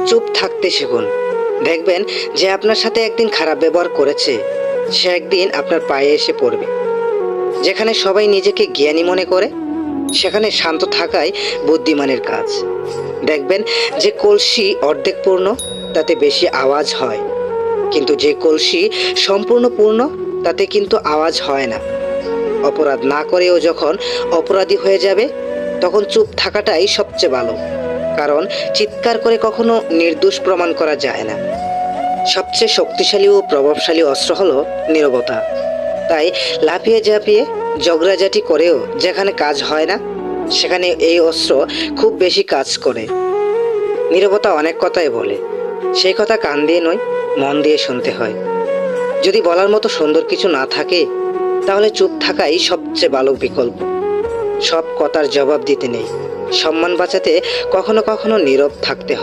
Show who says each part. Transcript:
Speaker 1: চুপ থাকতে শিখুন। দেখবেন যে আপনার সাথে একদিন খারাপ ব্যবহার করেছে, সে একদিন আপনার পায়ে এসে পড়বে। যেখানে সবাই নিজেকে জ্ঞানী মনে করে, সেখানে শান্ত থাকাই বুদ্ধিমানের কাজ। দেখবেন যে কলসি অর্ধেক পূর্ণ, তাতে বেশি আওয়াজ হয়, কিন্তু যে কলসি সম্পূর্ণ পূর্ণ, তাতে কিন্তু আওয়াজ হয় না। অপরাধ না করেও যখন অপরাধী হয়ে যাবে, তখন চুপ থাকাটাই সবচেয়ে ভালো। কারণ চিৎকার করে কখনো নির্দোষ প্রমাণ করা যায় না। সবচেয়ে শক্তিশালী ও প্রভাবশালী অস্ত্র হলো নীরবতা। তাই লাফিয়ে ঝাঁপিয়ে ঝগড়াঝাটি করেও যেখানে কাজ হয় না, সেখানে এই অস্ত্র খুব বেশি কাজ করে। নীরবতা অনেক কথাই বলে, সেই কথা কান দিয়ে নয়, মন দিয়ে শুনতে হয়। যদি বলার মতো সুন্দর কিছু না থাকে, তাহলে চুপ থাকাই সবচেয়ে ভালো বিকল্প। সব কথার জবাব দিতে নেই, সম্মান বাঁচাতে কখনো কখনো নীরব থাকতে হয়।